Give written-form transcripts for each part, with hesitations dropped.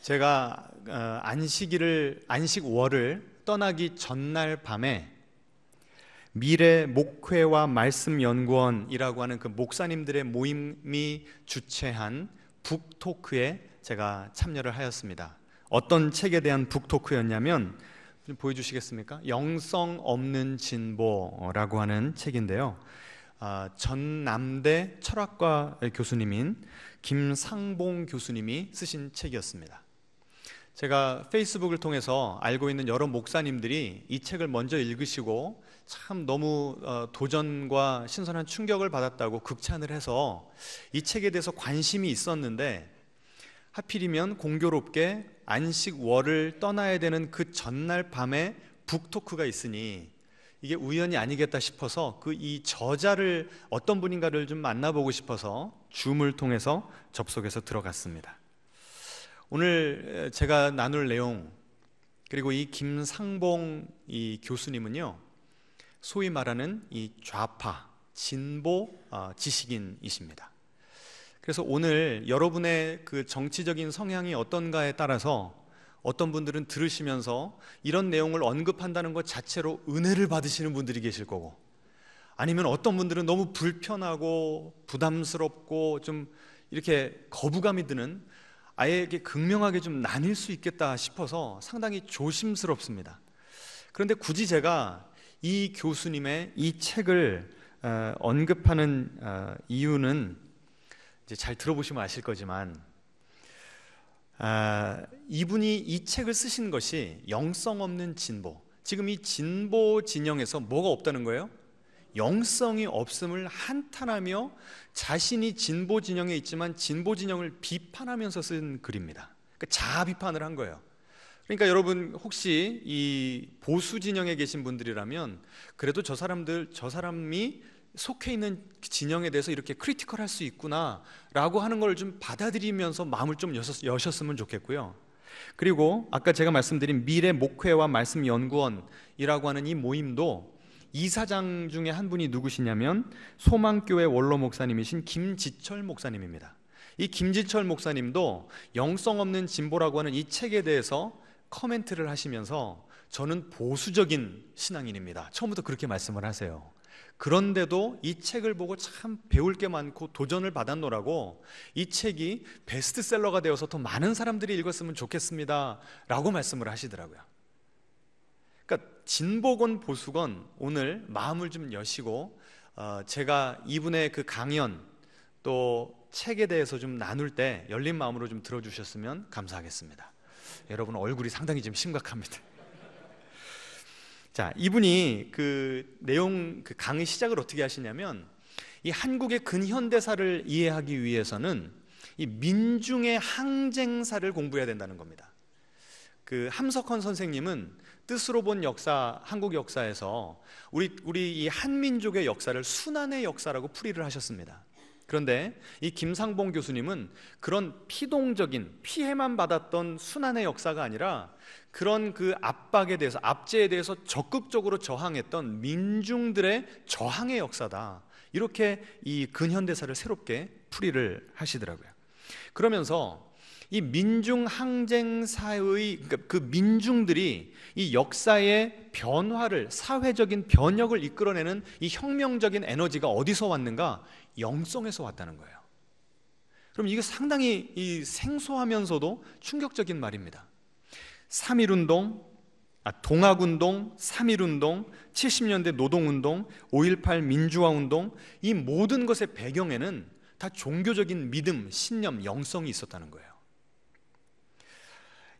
제가 안식월을 떠나기 전날 밤에 미래 목회와 말씀 연구원이라고 하는 그 목사님들의 모임이 주최한 북토크에 제가 참여를 하였습니다. 어떤 책에 대한 북토크였냐면, 좀 보여주시겠습니까? 영성 없는 진보라고 하는 책인데요. 전남대 철학과 교수님인 김상봉 교수님이 쓰신 책이었습니다. 제가 페이스북을 통해서 알고 있는 여러 목사님들이 이 책을 먼저 읽으시고 참 너무 도전과 신선한 충격을 받았다고 극찬을 해서 이 책에 대해서 관심이 있었는데, 하필이면 공교롭게 안식월을 떠나야 되는 그 전날 밤에 북토크가 있으니 이게 우연이 아니겠다 싶어서 이 저자를 어떤 분인가를 좀 만나보고 싶어서 줌을 통해서 접속해서 들어갔습니다. 오늘 제가 나눌 내용, 그리고 이 김상봉 이 교수님은요, 소위 말하는 이 좌파 진보 지식인이십니다. 그래서 오늘 여러분의 그 정치적인 성향이 어떤가에 따라서 어떤 분들은 들으시면서 이런 내용을 언급한다는 것 자체로 은혜를 받으시는 분들이 계실 거고, 아니면 어떤 분들은 너무 불편하고 부담스럽고 좀 이렇게 거부감이 드는, 아예 이렇게 극명하게 좀 나뉠 수 있겠다 싶어서 상당히 조심스럽습니다. 그런데 굳이 제가 이 교수님의 이 책을 언급하는 이유는 이제 잘 들어보시면 아실 거지만, 이분이 이 책을 쓰신 것이 영성 없는 진보, 지금 이 진보 진영에서 뭐가 없다는 거예요? 영성이 없음을 한탄하며 자신이 진보 진영에 있지만 진보 진영을 비판하면서 쓴 글입니다. 그러니까 자아 비판을 한 거예요. 그러니까 여러분, 혹시 이 보수 진영에 계신 분들이라면 그래도 저 사람이 속해 있는 진영에 대해서 이렇게 크리티컬할 수 있구나 라고 하는 걸 좀 받아들이면서 마음을 좀 여셨으면 좋겠고요. 그리고 아까 제가 말씀드린 미래 목회와 말씀 연구원이라고 하는 이 모임도 이사장 중에 한 분이 누구시냐면 소망교회 원로 목사님이신 김지철 목사님입니다. 이 김지철 목사님도 영성 없는 진보라고 하는 이 책에 대해서 코멘트를 하시면서 저는 보수적인 신앙인입니다, 처음부터 그렇게 말씀을 하세요. 그런데도 이 책을 보고 참 배울 게 많고 도전을 받았노라고 이 책이 베스트셀러가 되어서 더 많은 사람들이 읽었으면 좋겠습니다 라고 말씀을 하시더라고요. 그러니까 진보건 보수건 오늘 마음을 좀 여시고 제가 이분의 그 강연 또 책에 대해서 좀 나눌 때 열린 마음으로 좀 들어주셨으면 감사하겠습니다. 여러분 얼굴이 상당히 좀 심각합니다. 자, 이분이 그 내용, 그 강의 시작을 어떻게 하시냐면, 이 한국의 근현대사를 이해하기 위해서는 이 민중의 항쟁사를 공부해야 된다는 겁니다. 그 함석헌 선생님은 뜻으로 본 역사, 한국 역사에서 우리 이 한민족의 역사를 순환의 역사라고 풀이를 하셨습니다. 그런데 이 김상봉 교수님은 그런 피동적인 피해만 받았던 순환의 역사가 아니라 그런 그 압박에 대해서, 압제에 대해서 적극적으로 저항했던 민중들의 저항의 역사다, 이렇게 이 근현대사를 새롭게 풀이를 하시더라고요. 그러면서 이 민중 항쟁사의, 그러니까 그 민중들이 이 역사의 변화를, 사회적인 변혁을 이끌어내는 이 혁명적인 에너지가 어디서 왔는가? 영성에서 왔다는 거예요. 그럼 이게 상당히 이 생소하면서도 충격적인 말입니다. 3.1운동, 동학운동, 3.1운동, 70년대 노동운동, 5.18 민주화운동, 이 모든 것의 배경에는 다 종교적인 믿음, 신념, 영성이 있었다는 거예요.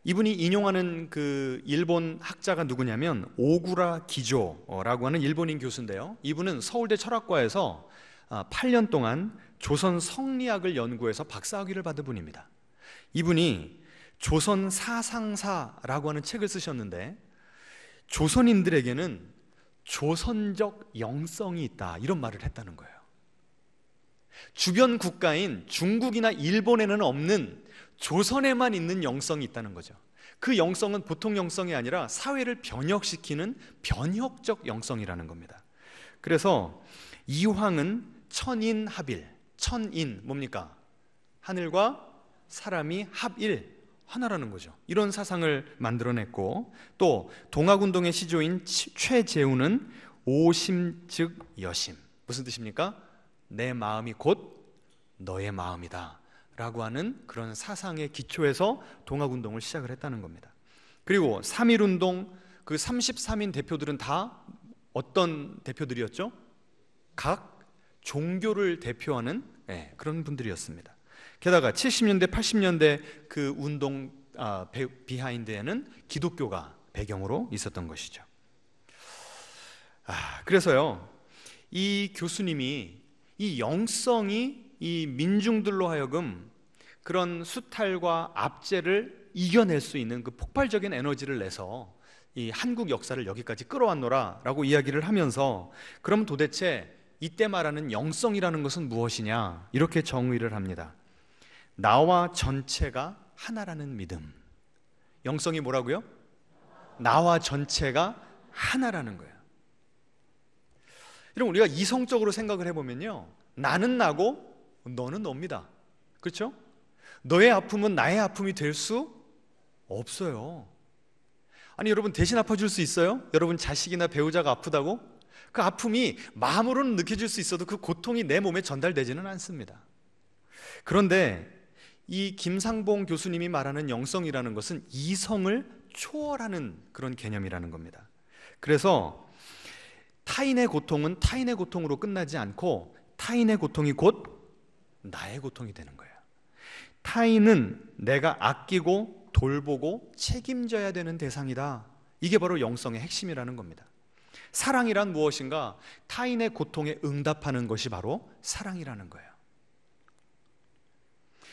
이분이 인용하는 그 일본 학자가 누구냐면 오구라 기조라고 하는 일본인 교수인데요, 이분은 서울대 철학과에서 8년 동안 조선 성리학을 연구해서 박사학위를 받은 분입니다. 이분이 조선 사상사라고 하는 책을 쓰셨는데, 조선인들에게는 조선적 영성이 있다, 이런 말을 했다는 거예요. 주변 국가인 중국이나 일본에는 없는 조선에만 있는 영성이 있다는 거죠. 그 영성은 보통 영성이 아니라 사회를 변혁시키는 변혁적 영성이라는 겁니다. 그래서 이황은 천인합일, 천인 뭡니까? 하늘과 사람이 합일, 하나라는 거죠. 이런 사상을 만들어냈고, 또 동학운동의 시조인 최재우는 오심 즉 여심, 무슨 뜻입니까? 내 마음이 곧 너의 마음이다 라고 하는 그런 사상의 기초에서 동학운동을 시작을 했다는 겁니다. 그리고 3.1운동, 그 33인 대표들은 다 어떤 대표들이었죠? 각 종교를 대표하는 그런 분들이었습니다. 게다가 70년대, 80년대 그 운동 비하인드에는 기독교가 배경으로 있었던 것이죠. 그래서요, 이 교수님이 이 영성이 이 민중들로 하여금 그런 수탈과 압제를 이겨낼 수 있는 그 폭발적인 에너지를 내서 이 한국 역사를 여기까지 끌어왔노라 라고 이야기를 하면서, 그럼 도대체 이때 말하는 영성이라는 것은 무엇이냐, 이렇게 정의를 합니다. 나와 전체가 하나라는 믿음. 영성이 뭐라고요? 나와 전체가 하나라는 거예요. 여러분, 우리가 이성적으로 생각을 해보면요, 나는 나고 너는 너입니다. 그렇죠? 너의 아픔은 나의 아픔이 될 수 없어요. 아니, 여러분 대신 아파줄 수 있어요? 여러분 자식이나 배우자가 아프다고? 그 아픔이 마음으로는 느껴질 수 있어도 그 고통이 내 몸에 전달되지는 않습니다. 그런데 이 김상봉 교수님이 말하는 영성이라는 것은 이성을 초월하는 그런 개념이라는 겁니다. 그래서 타인의 고통은 타인의 고통으로 끝나지 않고 타인의 고통이 곧 나의 고통이 되는 거예요. 타인은 내가 아끼고 돌보고 책임져야 되는 대상이다. 이게 바로 영성의 핵심이라는 겁니다. 사랑이란 무엇인가? 타인의 고통에 응답하는 것이 바로 사랑이라는 거예요.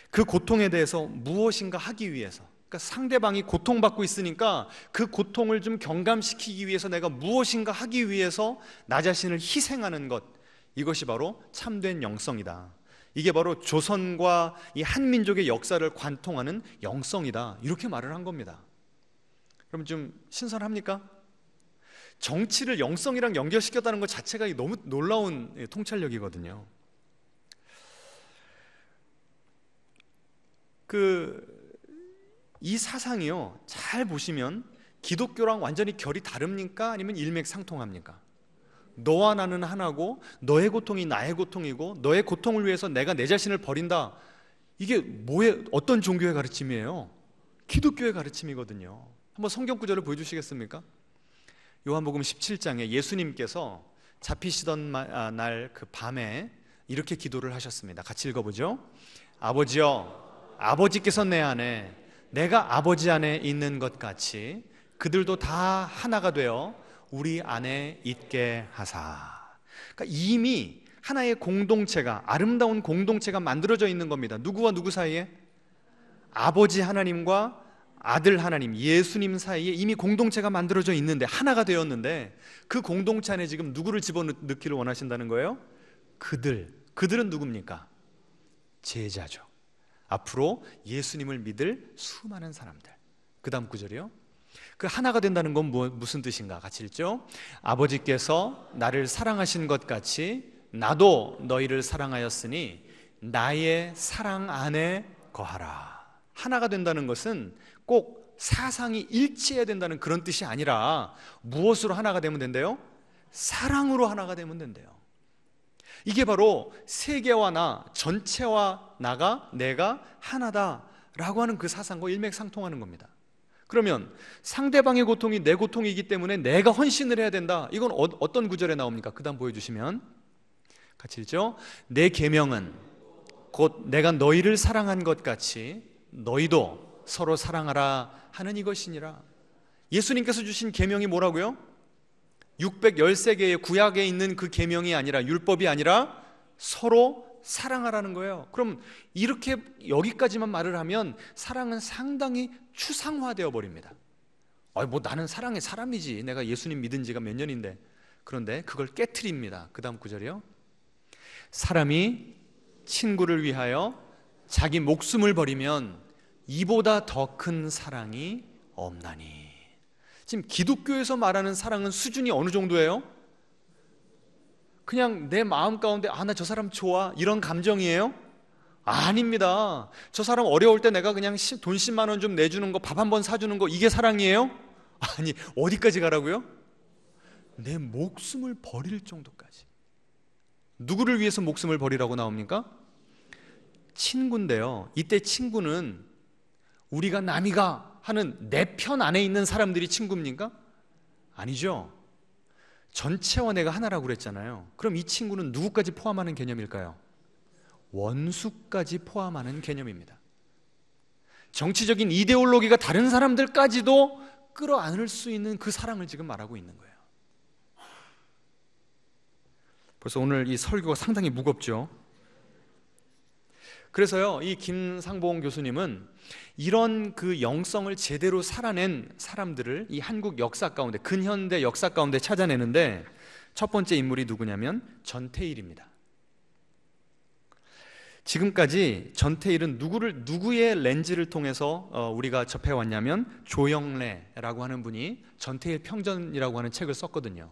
그 고통에 대해서 무엇인가 하기 위해서, 그러니까 상대방이 고통받고 있으니까 그 고통을 좀 경감시키기 위해서 내가 무엇인가 하기 위해서 나 자신을 희생하는 것, 이것이 바로 참된 영성이다. 이게 바로 조선과 이 한민족의 역사를 관통하는 영성이다, 이렇게 말을 한 겁니다. 그럼 좀 신선합니까? 정치를 영성이랑 연결시켰다는 것 자체가 너무 놀라운 통찰력이거든요. 이 사상이요, 잘 보시면 기독교랑 완전히 결이 다릅니까? 아니면 일맥상통합니까? 너와 나는 하나고 너의 고통이 나의 고통이고 너의 고통을 위해서 내가 내 자신을 버린다. 이게 어떤 종교의 가르침이에요? 기독교의 가르침이거든요. 한번 성경 구절을 보여주시겠습니까? 요한복음 17장에 예수님께서 잡히시던 날 그 밤에 이렇게 기도를 하셨습니다. 같이 읽어보죠. 아버지여, 아버지께서 내 안에, 내가 아버지 안에 있는 것 같이 그들도 다 하나가 되어 우리 안에 있게 하사. 그러니까 이미 하나의 공동체가, 아름다운 공동체가 만들어져 있는 겁니다. 누구와 누구 사이에? 아버지 하나님과 아들 하나님, 예수님 사이에 이미 공동체가 만들어져 있는데, 하나가 되었는데, 그 공동체 안에 지금 누구를 집어넣기를 원하신다는 거예요? 그들은 누굽니까? 제자죠. 앞으로 예수님을 믿을 수많은 사람들. 그 다음 구절이요, 그 하나가 된다는 건 무슨 뜻인가? 같이 읽죠. 아버지께서 나를 사랑하신 것 같이 나도 너희를 사랑하였으니 나의 사랑 안에 거하라. 하나가 된다는 것은 꼭 사상이 일치해야 된다는 그런 뜻이 아니라 무엇으로 하나가 되면 된대요? 사랑으로 하나가 되면 된대요. 이게 바로 세계와 나, 전체와 내가 하나다라고 하는 그 사상과 일맥상통하는 겁니다. 그러면 상대방의 고통이 내 고통이기 때문에 내가 헌신을 해야 된다. 이건 어떤 구절에 나옵니까? 그 다음 보여주시면 같이 읽죠. 내 계명은 곧 내가 너희를 사랑한 것 같이 너희도 서로 사랑하라 하는 이것이니라. 예수님께서 주신 계명이 뭐라고요? 613개의 구약에 있는 그 계명이 아니라, 율법이 아니라 서로 사랑하라는 거예요. 그럼 이렇게 여기까지만 말을 하면 사랑은 상당히 추상화되어 버립니다. 나는 사랑의 사람이지, 내가 예수님 믿은 지가 몇 년인데. 그런데 그걸 깨트립니다. 그 다음 구절이요. 사람이 친구를 위하여 자기 목숨을 버리면 이보다 더 큰 사랑이 없나니. 지금 기독교에서 말하는 사랑은 수준이 어느 정도예요? 그냥 내 마음 가운데 나 저 사람 좋아, 이런 감정이에요? 아닙니다. 저 사람 어려울 때 내가 그냥 돈 10만 원 좀 내주는 거, 밥 한 번 사주는 거, 이게 사랑이에요? 아니, 어디까지 가라고요? 내 목숨을 버릴 정도까지. 누구를 위해서 목숨을 버리라고 나옵니까? 친구인데요, 이때 친구는 우리가 남이가 하는 내 편 안에 있는 사람들이 친구입니까? 아니죠. 전체와 내가 하나라고 그랬잖아요. 그럼 이 친구는 누구까지 포함하는 개념일까요? 원수까지 포함하는 개념입니다. 정치적인 이데올로기가 다른 사람들까지도 끌어안을 수 있는 그 사랑을 지금 말하고 있는 거예요. 벌써 오늘 이 설교가 상당히 무겁죠. 그래서요, 이 김상봉 교수님은 이런 그 영성을 제대로 살아낸 사람들을 이 한국 역사 가운데, 근현대 역사 가운데 찾아내는데 첫 번째 인물이 누구냐면 전태일입니다. 지금까지 전태일은 누구의 렌즈를 통해서 우리가 접해왔냐면 조영래라고 하는 분이 전태일 평전이라고 하는 책을 썼거든요.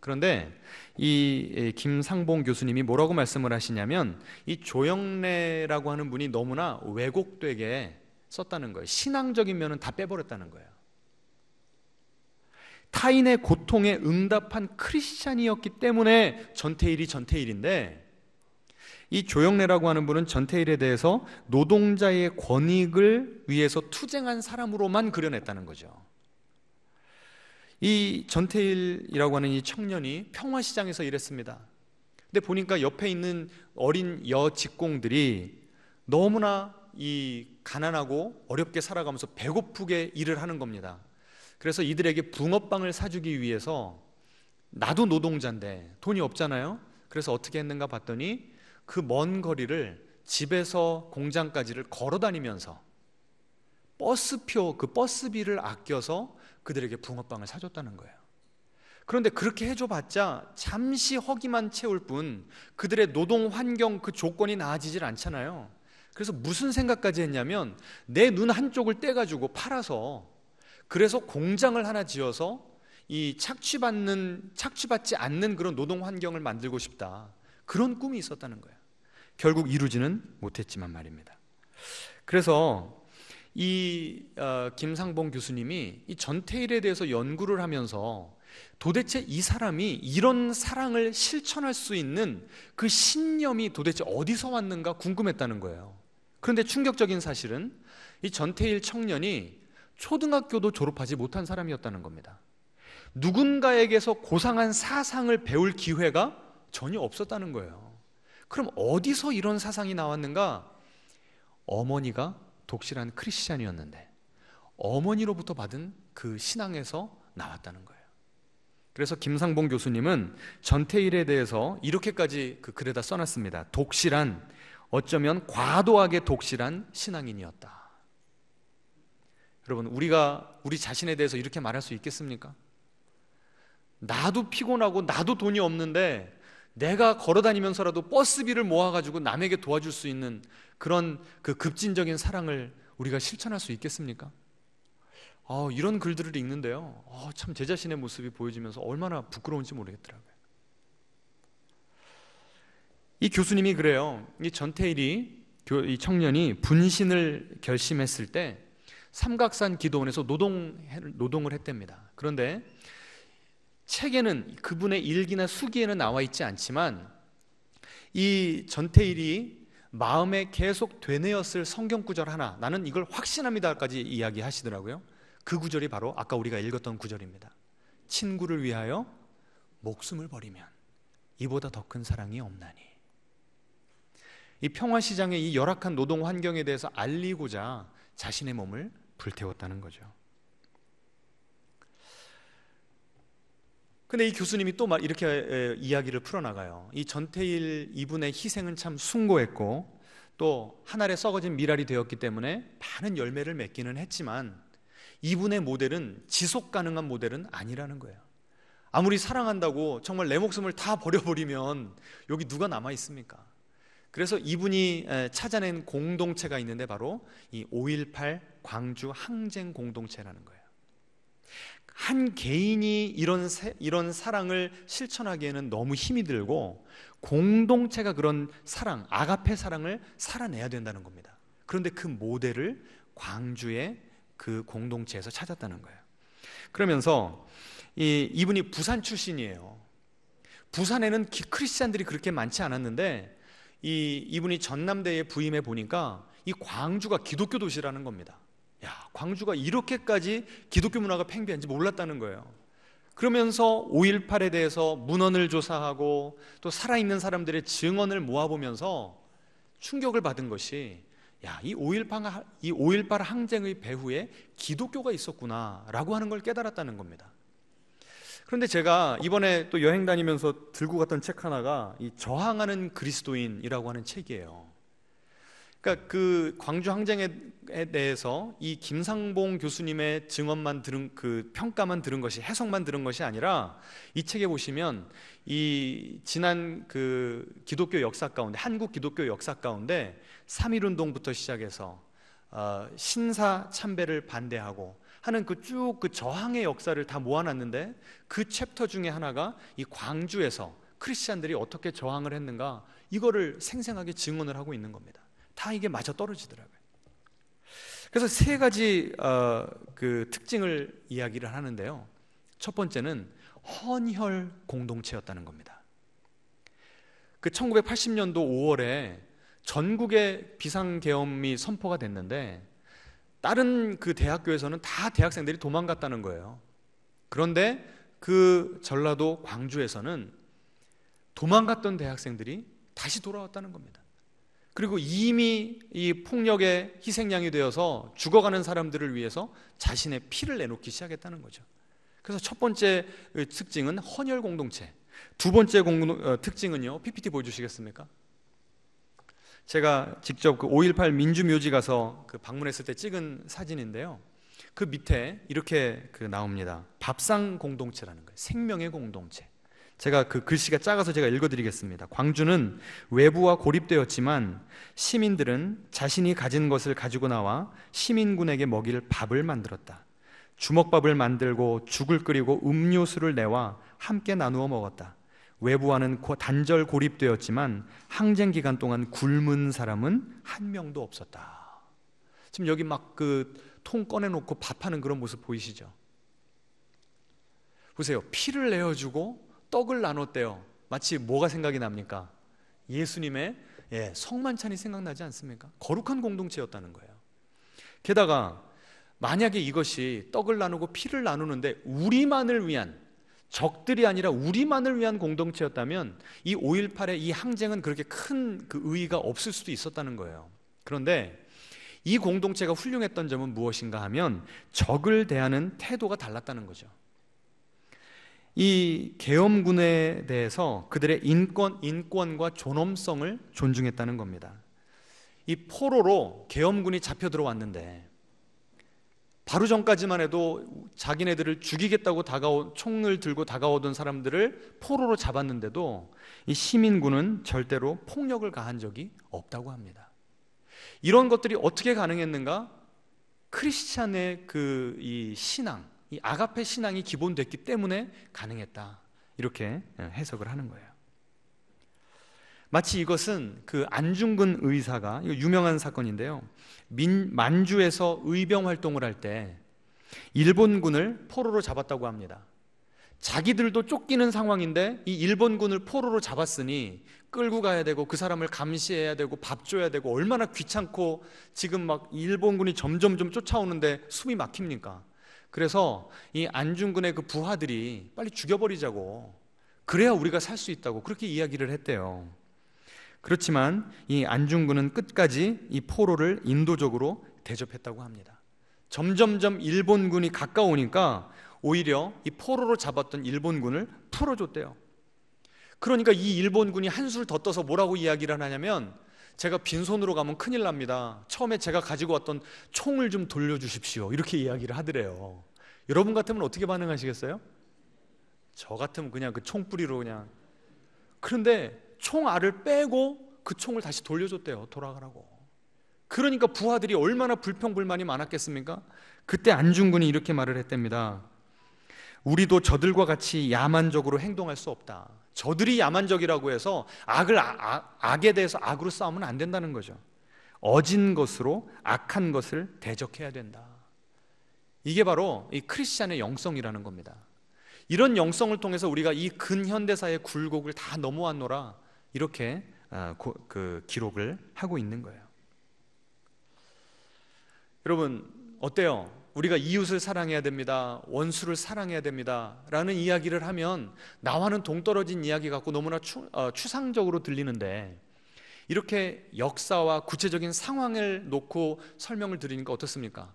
그런데 이 김상봉 교수님이 뭐라고 말씀을 하시냐면 이 조영래라고 하는 분이 너무나 왜곡되게 썼다는 거예요. 신앙적인 면은 다 빼버렸다는 거예요. 타인의 고통에 응답한 크리스찬이었기 때문에 전태일이 전태일인데, 이 조영래라고 하는 분은 전태일에 대해서 노동자의 권익을 위해서 투쟁한 사람으로만 그려냈다는 거죠. 이 전태일이라고 하는 이 청년이 평화시장에서 일했습니다. 근데 보니까 옆에 있는 어린 여 직공들이 너무나 이 가난하고 어렵게 살아가면서 배고프게 일을 하는 겁니다. 그래서 이들에게 붕어빵을 사주기 위해서, 나도 노동자인데 돈이 없잖아요. 그래서 어떻게 했는가 봤더니 그 먼 거리를 집에서 공장까지를 걸어 다니면서 버스표, 그 버스비를 아껴서 그들에게 붕어빵을 사줬다는 거예요. 그런데 그렇게 해줘봤자 잠시 허기만 채울 뿐 그들의 노동 환경, 그 조건이 나아지질 않잖아요. 그래서 무슨 생각까지 했냐면 내 눈 한쪽을 떼가지고 팔아서, 그래서 공장을 하나 지어서 이 착취받지 않는 그런 노동 환경을 만들고 싶다, 그런 꿈이 있었다는 거예요. 결국 이루지는 못했지만 말입니다. 그래서 이 김상봉 교수님이 이 전태일에 대해서 연구를 하면서 도대체 이 사람이 이런 사랑을 실천할 수 있는 그 신념이 도대체 어디서 왔는가 궁금했다는 거예요. 그런데 충격적인 사실은 이 전태일 청년이 초등학교도 졸업하지 못한 사람이었다는 겁니다. 누군가에게서 고상한 사상을 배울 기회가 전혀 없었다는 거예요. 그럼 어디서 이런 사상이 나왔는가? 어머니가 독실한 크리스찬이었는데 어머니로부터 받은 그 신앙에서 나왔다는 거예요. 그래서 김상봉 교수님은 전태일에 대해서 이렇게까지 그 글에다 써놨습니다. 독실한, 어쩌면 과도하게 독실한 신앙인이었다. 여러분, 우리 자신에 대해서 이렇게 말할 수 있겠습니까? 나도 피곤하고 나도 돈이 없는데 내가 걸어다니면서라도 버스비를 모아가지고 남에게 도와줄 수 있는 그런 그 급진적인 사랑을 우리가 실천할 수 있겠습니까? 이런 글들을 읽는데요, 참 제 자신의 모습이 보여지면서 얼마나 부끄러운지 모르겠더라고요. 이 교수님이 그래요. 이 전태일이, 이 청년이 분신을 결심했을 때 삼각산 기도원에서 노동을 했답니다. 그런데 책에는, 그분의 일기나 수기에는 나와 있지 않지만 이 전태일이 마음에 계속 되뇌었을 성경 구절 하나, 나는 이걸 확신합니다까지 이야기하시더라고요. 그 구절이 바로 아까 우리가 읽었던 구절입니다. 친구를 위하여 목숨을 버리면 이보다 더 큰 사랑이 없나니. 이 평화시장의 이 열악한 노동 환경에 대해서 알리고자 자신의 몸을 불태웠다는 거죠. 근데 이 교수님이 또 이렇게 이야기를 풀어나가요. 이 전태일 이분의 희생은 참 숭고했고 또 하늘에 썩어진 미랄이 되었기 때문에 많은 열매를 맺기는 했지만 이분의 모델은 지속 가능한 모델은 아니라는 거예요. 아무리 사랑한다고 정말 내 목숨을 다 버려버리면 여기 누가 남아 있습니까? 그래서 이분이 찾아낸 공동체가 있는데 바로 이 5.18 광주 항쟁 공동체라는 거예요. 한 개인이 이런 사랑을 실천하기에는 너무 힘이 들고 공동체가 그런 사랑, 아가페 사랑을 살아내야 된다는 겁니다. 그런데 그 모델을 광주의 그 공동체에서 찾았다는 거예요. 그러면서 이분이 부산 출신이에요. 부산에는 크리스찬들이 그렇게 많지 않았는데 이분이 전남대에 부임해 보니까 이 광주가 기독교 도시라는 겁니다. 야, 광주가 이렇게까지 기독교 문화가 팽배한지 몰랐다는 거예요. 그러면서 5.18에 대해서 문헌을 조사하고 또 살아있는 사람들의 증언을 모아보면서 충격을 받은 것이, 야, 이 5.18 항쟁의 배후에 기독교가 있었구나라고 하는 걸 깨달았다는 겁니다. 그런데 제가 이번에 또 여행 다니면서 들고 갔던 책 하나가 이 저항하는 그리스도인이라고 하는 책이에요. 그러니까 그 광주 항쟁에 대해서 이 김상봉 교수님의 증언만 들은, 그 평가만 들은 것이, 해석만 들은 것이 아니라 이 책에 보시면 이 지난 그 기독교 역사 가운데, 한국 기독교 역사 가운데 3.1운동부터 시작해서 신사 참배를 반대하고 하는 그 쭉 그 저항의 역사를 다 모아놨는데, 그 챕터 중에 하나가 이 광주에서 크리스찬들이 어떻게 저항을 했는가, 이거를 생생하게 증언을 하고 있는 겁니다. 다 이게 맞아 떨어지더라고요. 그래서 세 가지 그 특징을 이야기를 하는데요. 첫 번째는 헌혈 공동체였다는 겁니다. 그 1980년도 5월에 전국에 비상계엄이 선포가 됐는데 다른 그 대학교에서는 다 대학생들이 도망갔다는 거예요. 그런데 그 전라도 광주에서는 도망갔던 대학생들이 다시 돌아왔다는 겁니다. 그리고 이미 이 폭력의 희생양이 되어서 죽어가는 사람들을 위해서 자신의 피를 내놓기 시작했다는 거죠. 그래서 첫 번째 특징은 헌혈 공동체. 두 번째 특징은요, PPT 보여주시겠습니까? 제가 직접 그 5.18 민주묘지 가서 그 방문했을 때 찍은 사진인데요. 그 밑에 이렇게 나옵니다. 밥상 공동체라는 거예요. 생명의 공동체. 제가 그 글씨가 작아서 제가 읽어드리겠습니다. 광주는 외부와 고립되었지만 시민들은 자신이 가진 것을 가지고 나와 시민군에게 먹일 밥을 만들었다. 주먹밥을 만들고 죽을 끓이고 음료수를 내와 함께 나누어 먹었다. 외부와는 단절 고립되었지만 항쟁 기간 동안 굶은 사람은 한 명도 없었다. 지금 여기 막 그 통 꺼내놓고 밥하는 그런 모습 보이시죠? 보세요. 피를 내어주고 떡을 나눴대요. 마치 뭐가 생각이 납니까? 예수님의 성만찬이 생각나지 않습니까? 거룩한 공동체였다는 거예요. 게다가 만약에 이것이 떡을 나누고 피를 나누는데 우리만을 위한, 적들이 아니라 우리만을 위한 공동체였다면 이 5.18의 이 항쟁은 그렇게 큰 그 의의가 없을 수도 있었다는 거예요. 그런데 이 공동체가 훌륭했던 점은 무엇인가 하면 적을 대하는 태도가 달랐다는 거죠. 이 계엄군에 대해서 그들의 인권과 존엄성을 존중했다는 겁니다. 이 포로로 계엄군이 잡혀 들어왔는데 바로 전까지만 해도 자기네들을 죽이겠다고 총을 들고 다가오던 사람들을 포로로 잡았는데도 이 시민군은 절대로 폭력을 가한 적이 없다고 합니다. 이런 것들이 어떻게 가능했는가? 크리스찬의 이 신앙, 이 아가페 신앙이 기본됐기 때문에 가능했다, 이렇게 해석을 하는 거예요. 마치 이것은 그 안중근 의사가, 이거 유명한 사건인데요, 만주에서 의병 활동을 할 때 일본군을 포로로 잡았다고 합니다. 자기들도 쫓기는 상황인데 이 일본군을 포로로 잡았으니 끌고 가야 되고 그 사람을 감시해야 되고 밥 줘야 되고 얼마나 귀찮고, 지금 막 일본군이 점점 쫓아오는데 숨이 막힙니까? 그래서 이 안중근의 그 부하들이 빨리 죽여버리자고, 그래야 우리가 살 수 있다고 그렇게 이야기를 했대요. 그렇지만 이 안중근은 끝까지 이 포로를 인도적으로 대접했다고 합니다. 점점점 일본군이 가까우니까 오히려 이 포로로 잡았던 일본군을 풀어줬대요. 그러니까 이 일본군이 한술 더 떠서 뭐라고 이야기를 하냐면, 제가 빈손으로 가면 큰일 납니다. 처음에 제가 가지고 왔던 총을 좀 돌려주십시오, 이렇게 이야기를 하더래요. 여러분 같으면 어떻게 반응하시겠어요? 저 같으면 그냥 그 총뿌리로 그냥. 그런데 총알을 빼고 그 총을 다시 돌려줬대요. 돌아가라고. 그러니까 부하들이 얼마나 불평불만이 많았겠습니까? 그때 안중근이 이렇게 말을 했답니다. 우리도 저들과 같이 야만적으로 행동할 수 없다. 저들이 야만적이라고 해서 악에 대해서 악으로 싸우면 안 된다는 거죠. 어진 것으로 악한 것을 대적해야 된다. 이게 바로 이 크리스찬의 영성이라는 겁니다. 이런 영성을 통해서 우리가 이 근현대사의 굴곡을 다 넘어왔노라, 이렇게 기록을 하고 있는 거예요. 여러분 어때요? 우리가 이웃을 사랑해야 됩니다, 원수를 사랑해야 됩니다 라는 이야기를 하면 나와는 동떨어진 이야기 같고 너무나 추상적으로 들리는데, 이렇게 역사와 구체적인 상황을 놓고 설명을 드리니까 어떻습니까?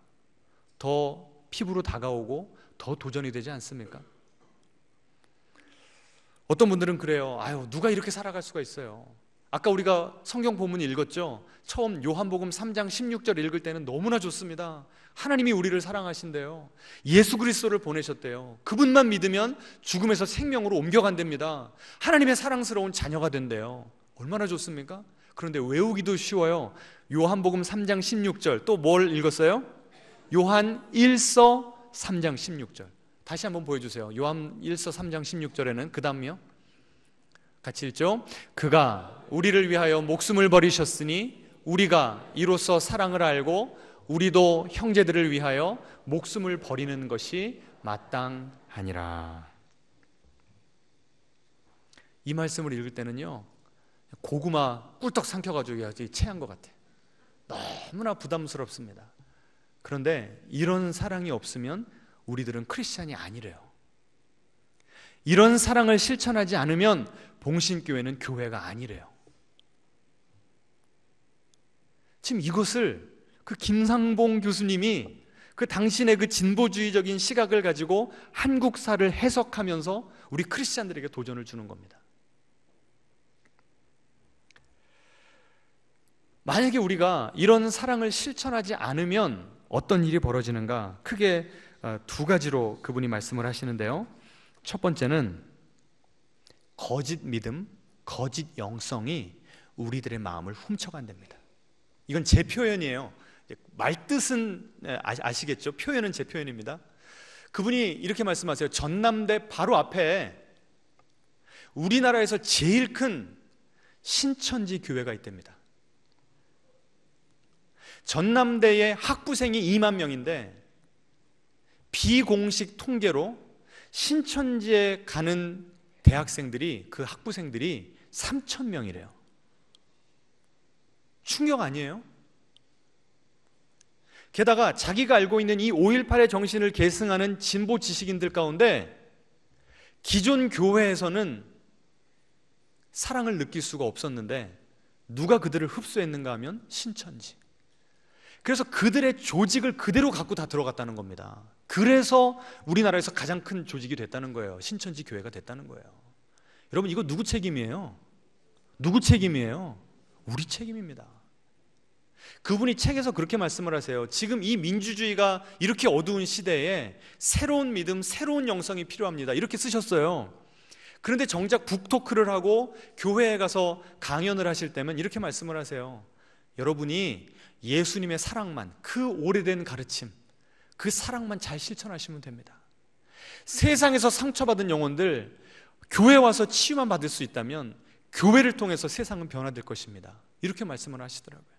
더 피부로 다가오고 더 도전이 되지 않습니까? 어떤 분들은 그래요. 아유, 누가 이렇게 살아갈 수가 있어요. 아까 우리가 성경 본문 읽었죠? 처음 요한복음 3장 16절 읽을 때는 너무나 좋습니다. 하나님이 우리를 사랑하신대요. 예수 그리스도를 보내셨대요. 그분만 믿으면 죽음에서 생명으로 옮겨간답니다. 하나님의 사랑스러운 자녀가 된대요. 얼마나 좋습니까? 그런데 외우기도 쉬워요. 요한복음 3장 16절, 또 뭘 읽었어요? 요한 1서 3장 16절. 다시 한번 보여주세요. 요한 1서 3장 16절에는 그 다음이요, 같이 읽죠. 그가 우리를 위하여 목숨을 버리셨으니 우리가 이로써 사랑을 알고 우리도 형제들을 위하여 목숨을 버리는 것이 마땅하니라. 이 말씀을 읽을 때는요, 고구마 꿀떡 삼켜가지고 체한 것 같아요. 너무나 부담스럽습니다. 그런데 이런 사랑이 없으면 우리들은 크리스찬이 아니래요. 이런 사랑을 실천하지 않으면 봉신교회는 교회가 아니래요. 지금 이것을 그 김상봉 교수님이 그 당신의 그 진보주의적인 시각을 가지고 한국사를 해석하면서 우리 크리스찬들에게 도전을 주는 겁니다. 만약에 우리가 이런 사랑을 실천하지 않으면 어떤 일이 벌어지는가? 크게 두 가지로 그분이 말씀을 하시는데요. 첫 번째는 거짓 믿음, 거짓 영성이 우리들의 마음을 훔쳐간답니다. 이건 제 표현이에요. 말뜻은 아시겠죠? 표현은 제 표현입니다. 그분이 이렇게 말씀하세요. 전남대 바로 앞에 우리나라에서 제일 큰 신천지 교회가 있답니다. 전남대의 학부생이 2만 명인데 비공식 통계로 신천지에 가는 대학생들이, 그 학부생들이 3천 명이래요. 충격 아니에요? 게다가 자기가 알고 있는 이 5.18의 정신을 계승하는 진보 지식인들 가운데 기존 교회에서는 사랑을 느낄 수가 없었는데 누가 그들을 흡수했는가 하면 신천지. 그래서 그들의 조직을 그대로 갖고 다 들어갔다는 겁니다. 그래서 우리나라에서 가장 큰 조직이 됐다는 거예요. 신천지 교회가 됐다는 거예요. 여러분, 이거 누구 책임이에요? 누구 책임이에요? 우리 책임입니다. 그분이 책에서 그렇게 말씀을 하세요. 지금 이 민주주의가 이렇게 어두운 시대에 새로운 믿음, 새로운 영성이 필요합니다. 이렇게 쓰셨어요. 그런데 정작 북토크를 하고 교회에 가서 강연을 하실 때면 이렇게 말씀을 하세요. 여러분이 예수님의 사랑만, 그 오래된 가르침, 그 사랑만 잘 실천하시면 됩니다. 세상에서 상처받은 영혼들, 교회 와서 치유만 받을 수 있다면 교회를 통해서 세상은 변화될 것입니다. 이렇게 말씀을 하시더라고요.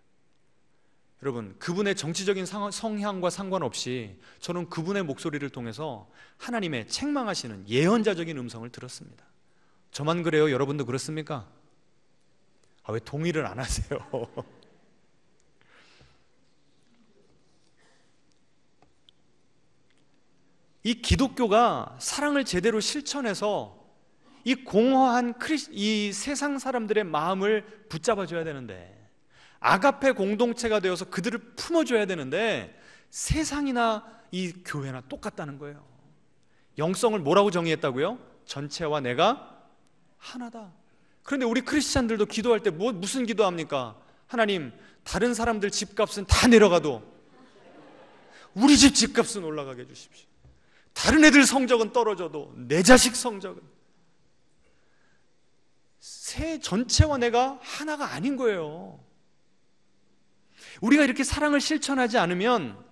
여러분, 그분의 정치적인 성향과 상관없이 저는 그분의 목소리를 통해서 하나님의 책망하시는 예언자적인 음성을 들었습니다. 저만 그래요? 여러분도 그렇습니까? 왜 동의를 안 하세요? 이 기독교가 사랑을 제대로 실천해서 이 공허한 이 세상 사람들의 마음을 붙잡아줘야 되는데, 아가페 공동체가 되어서 그들을 품어줘야 되는데 세상이나 이 교회나 똑같다는 거예요. 영성을 뭐라고 정의했다고요? 전체와 내가 하나다. 그런데 우리 크리스찬들도 기도할 때 무슨 기도합니까? 하나님, 다른 사람들 집값은 다 내려가도 우리 집 집값은 올라가게 해주십시오. 다른 애들 성적은 떨어져도 내 자식 성적은, 새 전체와 내가 하나가 아닌 거예요. 우리가 이렇게 사랑을 실천하지 않으면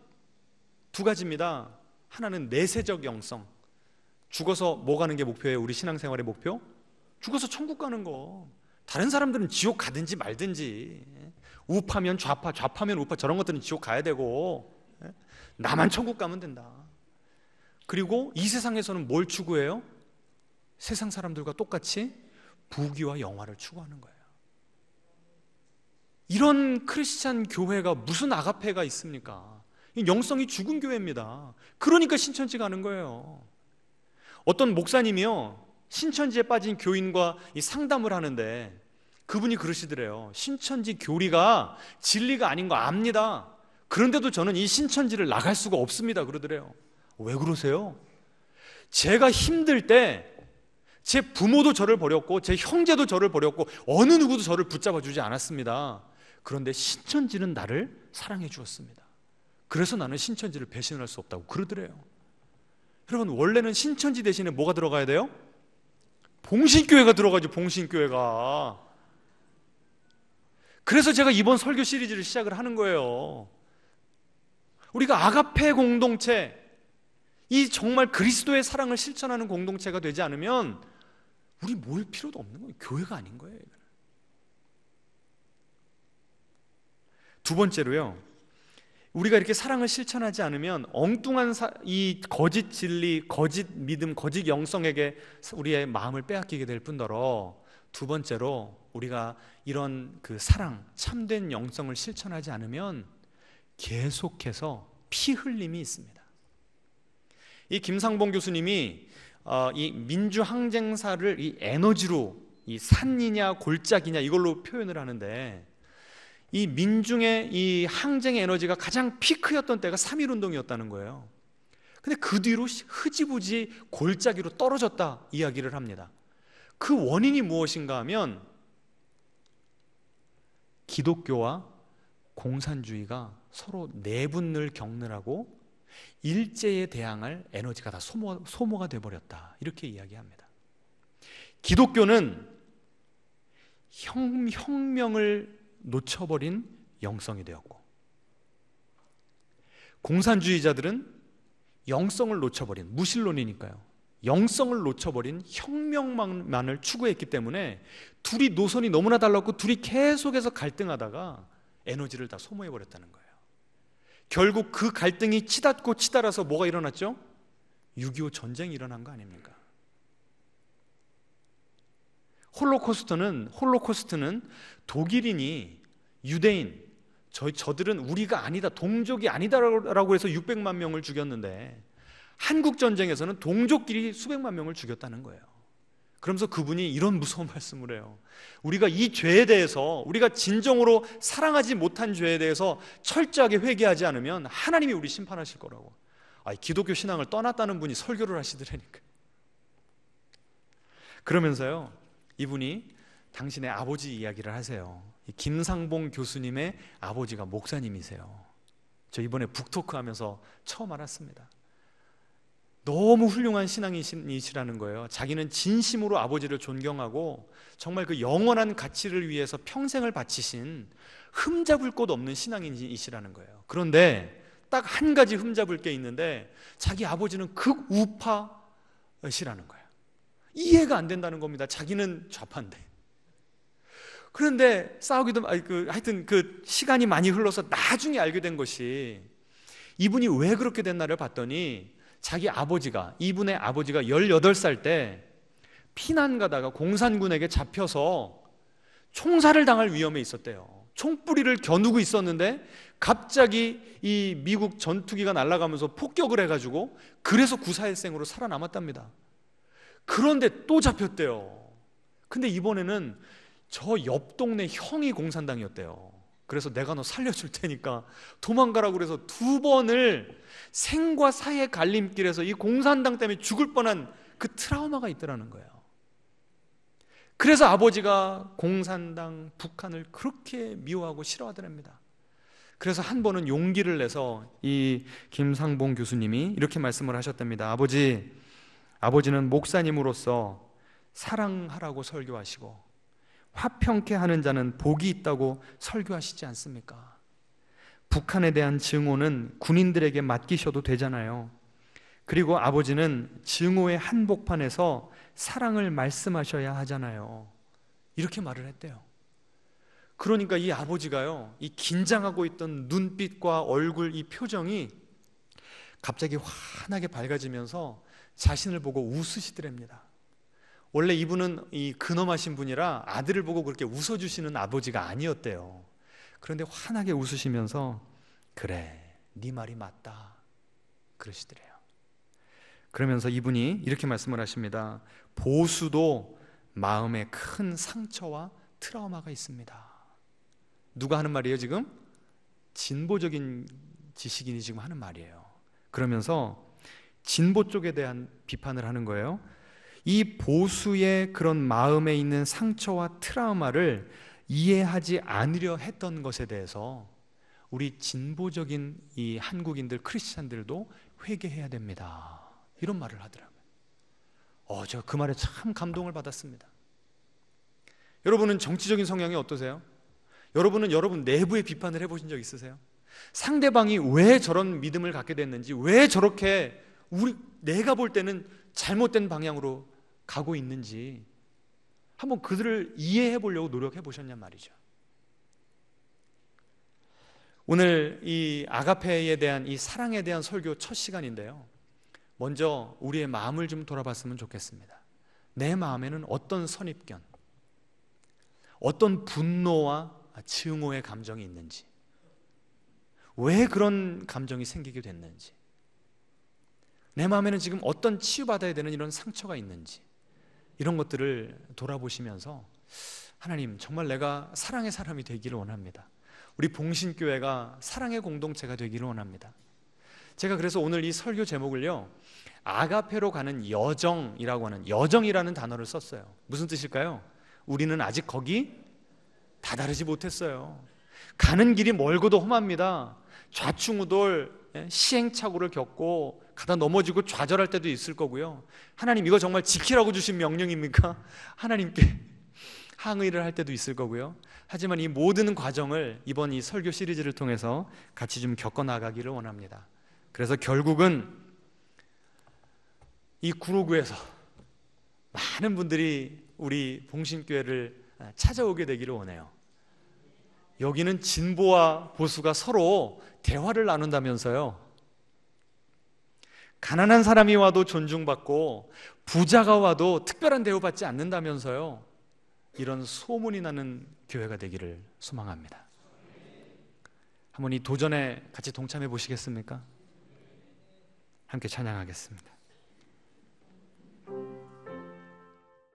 두 가지입니다. 하나는 내세적 영성, 죽어서 뭐 가는 게 목표예요? 우리 신앙생활의 목표? 죽어서 천국 가는 거. 다른 사람들은 지옥 가든지 말든지, 우파면 좌파, 좌파면 우파, 저런 것들은 지옥 가야 되고, 나만 천국 가면 된다. 그리고 이 세상에서는 뭘 추구해요? 세상 사람들과 똑같이 부귀와 영화를 추구하는 거예요. 이런 크리스찬 교회가 무슨 아가페가 있습니까? 영성이 죽은 교회입니다. 그러니까 신천지 가는 거예요. 어떤 목사님이요, 신천지에 빠진 교인과 이 상담을 하는데 그분이 그러시더래요. 신천지 교리가 진리가 아닌 거 압니다. 그런데도 저는 이 신천지를 나갈 수가 없습니다. 그러더래요. 왜 그러세요? 제가 힘들 때 제 부모도 저를 버렸고 제 형제도 저를 버렸고 어느 누구도 저를 붙잡아 주지 않았습니다. 그런데 신천지는 나를 사랑해 주었습니다. 그래서 나는 신천지를 배신할 수 없다고 그러더래요. 여러분, 원래는 신천지 대신에 뭐가 들어가야 돼요? 봉신교회가 들어가죠. 봉신교회가. 그래서 제가 이번 설교 시리즈를 시작을 하는 거예요. 우리가 아가페 공동체, 이 정말 그리스도의 사랑을 실천하는 공동체가 되지 않으면 우리 모일 필요도 없는 거예요. 교회가 아닌 거예요. 두 번째로요, 우리가 이렇게 사랑을 실천하지 않으면 엉뚱한 이 거짓 진리, 거짓 믿음, 거짓 영성에게 우리의 마음을 빼앗기게 될 뿐더러, 두 번째로 우리가 이런 그 사랑, 참된 영성을 실천하지 않으면 계속해서 피 흘림이 있습니다. 이 김상봉 교수님이 이 민주 항쟁사를 이 에너지로, 이 산이냐 골짜기냐 이걸로 표현을 하는데, 이 민중의 이 항쟁의 에너지가 가장 피크였던 때가 3.1운동이었다는 거예요. 근데 그 뒤로 흐지부지 골짜기로 떨어졌다 이야기를 합니다. 그 원인이 무엇인가 하면 기독교와 공산주의가 서로 내분을 겪느라고 일제에 대항할 에너지가 다 소모가 돼버렸다, 이렇게 이야기합니다. 기독교는 혁명을 놓쳐버린 영성이 되었고, 공산주의자들은 영성을 놓쳐버린, 무신론이니까요, 영성을 놓쳐버린 혁명만을 추구했기 때문에 둘이 노선이 너무나 달랐고 둘이 계속해서 갈등하다가 에너지를 다 소모해버렸다는 거예요. 결국 그 갈등이 치닫고 치달아서 뭐가 일어났죠? 6.25 전쟁이 일어난 거 아닙니까? 홀로코스트는 독일인이 유대인, 저들은 우리가 아니다, 동족이 아니다라고 해서 600만 명을 죽였는데, 한국전쟁에서는 동족끼리 수백만 명을 죽였다는 거예요. 그러면서 그분이 이런 무서운 말씀을 해요. 우리가 이 죄에 대해서, 우리가 진정으로 사랑하지 못한 죄에 대해서 철저하게 회개하지 않으면 하나님이 우리 심판하실 거라고. 기독교 신앙을 떠났다는 분이 설교를 하시더라니까요. 그러면서요, 이분이 당신의 아버지 이야기를 하세요. 김상봉 교수님의 아버지가 목사님이세요. 저 이번에 북토크 하면서 처음 알았습니다. 너무 훌륭한 신앙이시라는 거예요. 자기는 진심으로 아버지를 존경하고 정말 그 영원한 가치를 위해서 평생을 바치신 흠잡을 곳 없는 신앙인이시라는 거예요. 그런데 딱 한 가지 흠잡을 게 있는데, 자기 아버지는 극우파시라는 거예요. 이해가 안 된다는 겁니다. 자기는 좌파인데. 그런데 싸우기도 하여튼 그 시간이 많이 흘러서 나중에 알게 된 것이, 이분이 왜 그렇게 됐나를 봤더니 이분의 아버지가 18살 때 피난 가다가 공산군에게 잡혀서 총살을 당할 위험에 있었대요. 총뿌리를 겨누고 있었는데 갑자기 이 미국 전투기가 날아가면서 폭격을 해가지고, 그래서 구사일생으로 살아남았답니다. 그런데 또 잡혔대요. 근데 이번에는 저 옆 동네 형이 공산당이었대요. 그래서 내가 너 살려줄 테니까 도망가라고 그래서 2번을 생과 사의 갈림길에서 이 공산당 때문에 죽을 뻔한 그 트라우마가 있더라는 거예요. 그래서 아버지가 공산당, 북한을 그렇게 미워하고 싫어하더랍니다. 그래서 한 번은 용기를 내서 이 김상봉 교수님이 이렇게 말씀을 하셨답니다. 아버지는 목사님으로서 사랑하라고 설교하시고 화평케 하는 자는 복이 있다고 설교하시지 않습니까? 북한에 대한 증오는 군인들에게 맡기셔도 되잖아요. 그리고 아버지는 증오의 한복판에서 사랑을 말씀하셔야 하잖아요. 이렇게 말을 했대요. 그러니까 이 아버지가요, 이 긴장하고 있던 눈빛과 얼굴, 이 표정이 갑자기 환하게 밝아지면서 자신을 보고 웃으시더랍니다. 원래 이분은 이 근엄하신 분이라 아들을 보고 그렇게 웃어주시는 아버지가 아니었대요. 그런데 환하게 웃으시면서 그래, 네 말이 맞다 그러시더래요. 그러면서 이분이 이렇게 말씀을 하십니다. 보수도 마음에 큰 상처와 트라우마가 있습니다. 누가 하는 말이에요 지금? 진보적인 지식인이 지금 하는 말이에요. 그러면서 진보 쪽에 대한 비판을 하는 거예요. 이 보수의 그런 마음에 있는 상처와 트라우마를 이해하지 않으려 했던 것에 대해서 우리 진보적인 이 한국인들, 크리스찬들도 회개해야 됩니다. 이런 말을 하더라고요. 제가 그 말에 참 감동을 받았습니다. 여러분은 정치적인 성향이 어떠세요? 여러분은 여러분 내부의 비판을 해보신 적 있으세요? 상대방이 왜 저런 믿음을 갖게 됐는지, 왜 저렇게 내가 볼 때는 잘못된 방향으로 가고 있는지 한번 그들을 이해해 보려고 노력해 보셨냔 말이죠. 오늘 이 아가페에 대한 이 사랑에 대한 설교 첫 시간인데요, 먼저 우리의 마음을 좀 돌아봤으면 좋겠습니다. 내 마음에는 어떤 선입견, 어떤 분노와 증오의 감정이 있는지, 왜 그런 감정이 생기게 됐는지, 내 마음에는 지금 어떤 치유받아야 되는 이런 상처가 있는지, 이런 것들을 돌아보시면서 하나님, 정말 내가 사랑의 사람이 되기를 원합니다. 우리 봉신교회가 사랑의 공동체가 되기를 원합니다. 제가 그래서 오늘 이 설교 제목을요, 아가페로 가는 여정이라고 하는, 여정이라는 단어를 썼어요. 무슨 뜻일까요? 우리는 아직 거기 다다르지 못했어요. 가는 길이 멀고도 험합니다. 좌충우돌, 시행착오를 겪고 가다 넘어지고 좌절할 때도 있을 거고요. 하나님, 이거 정말 지키라고 주신 명령입니까? 하나님께 항의를 할 때도 있을 거고요. 하지만 이 모든 과정을 이번 이 설교 시리즈를 통해서 같이 좀 겪어나가기를 원합니다. 그래서 결국은 이 구로구에서 많은 분들이 우리 봉신교회를 찾아오게 되기를 원해요. 여기는 진보와 보수가 서로 대화를 나눈다면서요. 가난한 사람이 와도 존중받고 부자가 와도 특별한 대우받지 않는다면서요. 이런 소문이 나는 교회가 되기를 소망합니다. 한번 이 도전에 같이 동참해 보시겠습니까? 함께 찬양하겠습니다.